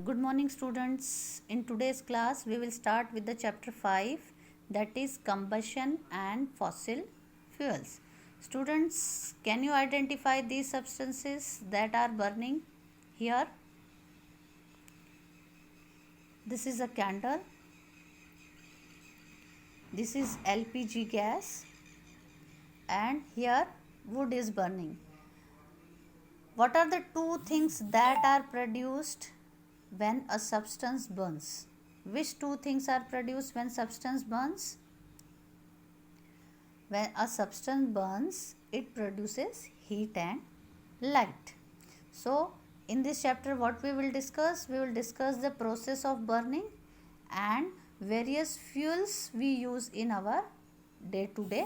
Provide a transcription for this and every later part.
Good morning students. In today's class we will start with the chapter 5, that is combustion and fossil fuels. Students, can you identify these substances that are burning here? This is a candle. This is LPG gas, and here wood is burning. What are the two things that are produced when a substance burns? Which two things are produced when substance burns? When a substance burns, it produces heat and light. So, in this chapter what we will discuss? We will discuss the process of burning and various fuels we use in our day-to-day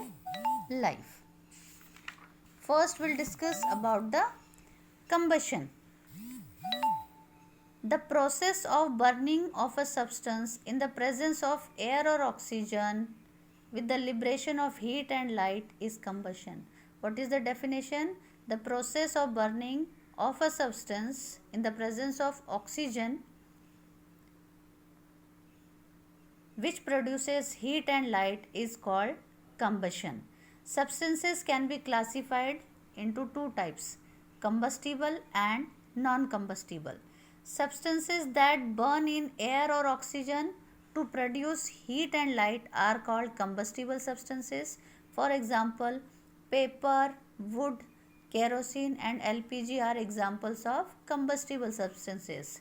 life. First, we'll discuss about the combustion. The process of burning of a substance in the presence of air or oxygen with the liberation of heat and light is combustion. What is the definition? The process of burning of a substance in the presence of oxygen which produces heat and light is called combustion. Substances can be classified into two types, combustible and non-combustible. Substances that burn in air or oxygen to produce heat and light are called combustible substances. For example, paper, wood, kerosene and LPG are examples of combustible substances.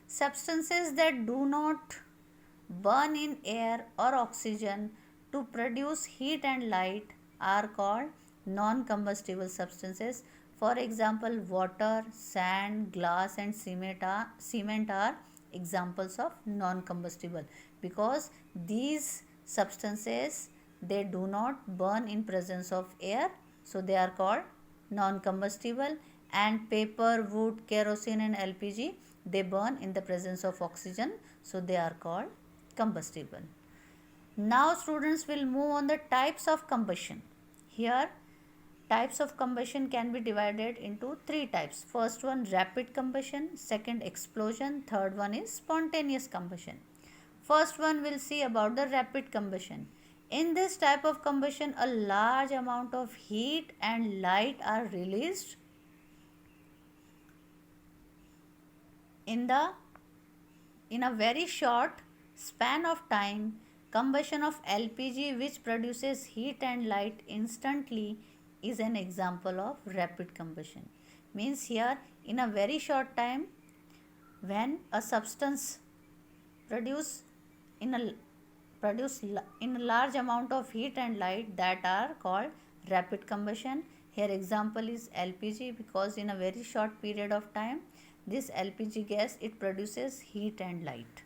Substances that do not burn in air or oxygen to produce heat and light are called non-combustible substances. For example, water, sand, glass and cement are examples of non-combustible because these substances, they do not burn in presence of air, so they are called non-combustible. And paper, wood, kerosene and LPG, they burn in the presence of oxygen, so they are called combustible. Now students will move on the types of combustion. Here types of combustion can be divided into three types. First one, rapid combustion. Second, explosion. Third one is spontaneous combustion. First one, we'll see about the rapid combustion. In this type of combustion, a large amount of heat and light are released in a very short span of time. Combustion of LPG, which produces heat and light instantly, is an example of rapid combustion. Means here in a very short time, when a substance produce in a large amount of heat and light, that are called rapid combustion. Here example is LPG, because in a very short period of time, this LPG gas, it produces heat and light.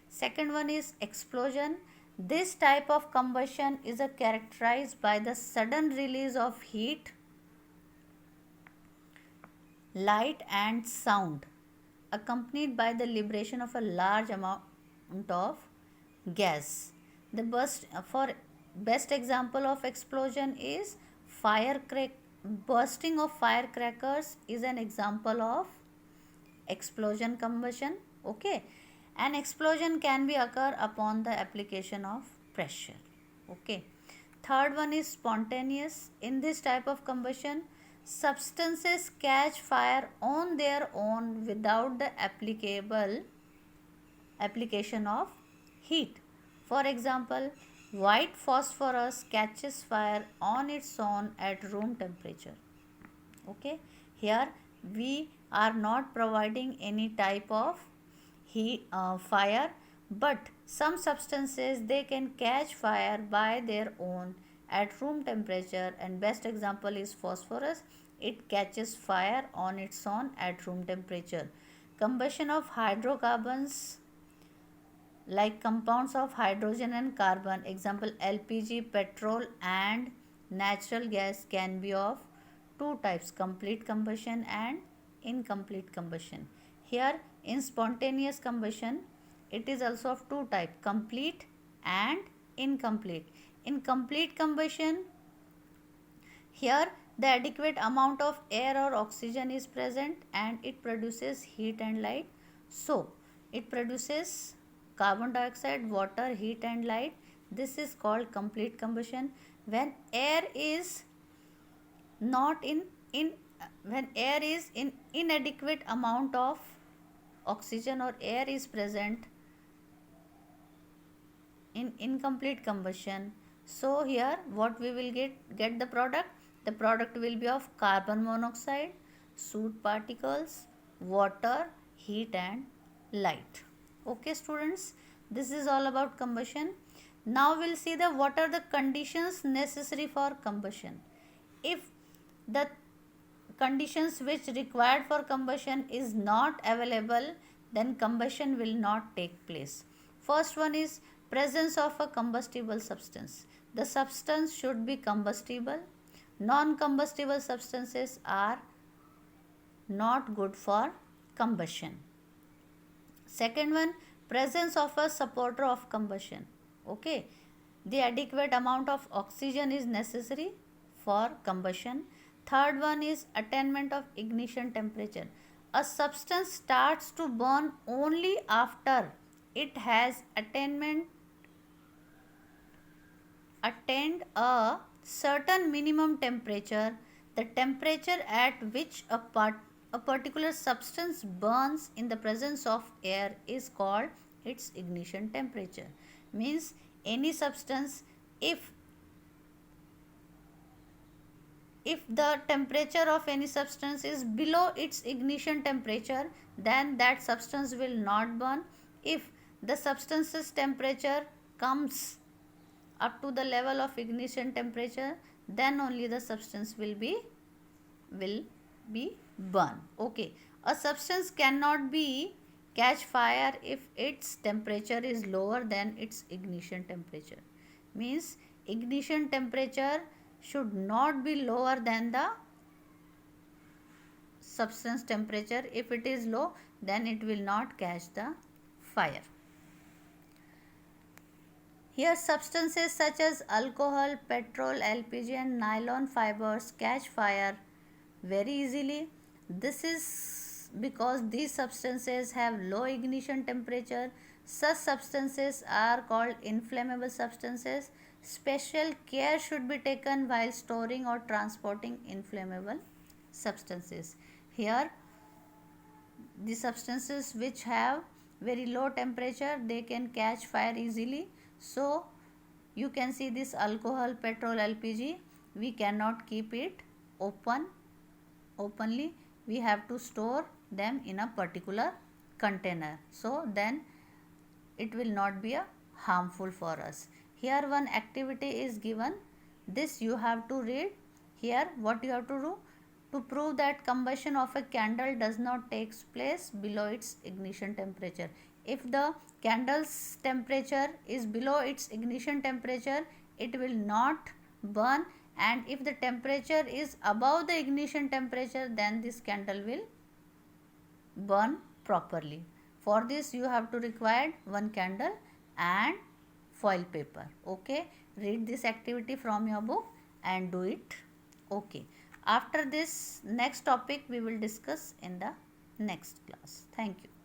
Second one is explosion. This type of combustion is characterized by the sudden release of heat, light and sound, accompanied by the liberation of a large amount of gas. The best example of explosion is bursting of firecrackers is an example of explosion combustion. Okay. An explosion can be occur upon the application of pressure. Okay. Third one is spontaneous. In this type of combustion, substances catch fire on their own without the application of heat. For example, white phosphorus catches fire on its own at room temperature. Okay. Here we are not providing any type of fire, but some substances, they can catch fire by their own at room temperature, and best example is phosphorus. It catches fire on its own at room temperature. Combustion of hydrocarbons, like compounds of hydrogen and carbon, example LPG, petrol and natural gas, can be of two types, complete combustion and incomplete combustion. Here in spontaneous combustion, it is also of two types, complete and incomplete. In complete combustion, here the adequate amount of air or oxygen is present and it produces heat and light. So It produces carbon dioxide, water, heat and light. This is called complete combustion. When air is not in when air is in inadequate amount of oxygen or air is present in incomplete combustion, so here what we will get the product will be of carbon monoxide, soot particles, water, heat and light. Okay students, this is all about combustion. Now we'll see the what are the conditions necessary for combustion. If the conditions which required for combustion is not available, then combustion will not take place. First one is presence of a combustible substance. The substance should be combustible. Non-combustible substances are not good for combustion. Second one, presence of a supporter of combustion. Okay, the adequate amount of oxygen is necessary for combustion. Third one is attainment of ignition temperature. A substance starts to burn only after it has attained a certain minimum temperature. The temperature at which a particular substance burns in the presence of air is called its ignition temperature. Means any substance, if the temperature of any substance is below its ignition temperature, then that substance will not burn. If the substance's temperature comes up to the level of ignition temperature, then only the substance will be burned. Okay, a substance cannot be catch fire if its temperature is lower than its ignition temperature. Means ignition temperature should not be lower than the substance temperature. If it is low, then it will not catch the fire. Here substances such as alcohol, petrol, LPG and nylon fibers catch fire very easily. This is because these substances have low ignition temperature. Such substances are called inflammable substances. Special care should be taken while storing or transporting inflammable substances. Here the substances which have very low temperature, they can catch fire easily. So you can see this alcohol, petrol, LPG, we cannot keep it openly. We have to store them in a particular container, so then it will not be harmful for us. Here one activity is given, this you have to read. Here what you have to do, to prove that combustion of a candle does not take place below its ignition temperature. If the candle's temperature is below its ignition temperature, it will not burn, and if the temperature is above the ignition temperature, then this candle will burn properly. For this you have to require one candle and foil paper. Okay, read this activity from your book and do it. Okay, after this next topic we will discuss in the next class. Thank you.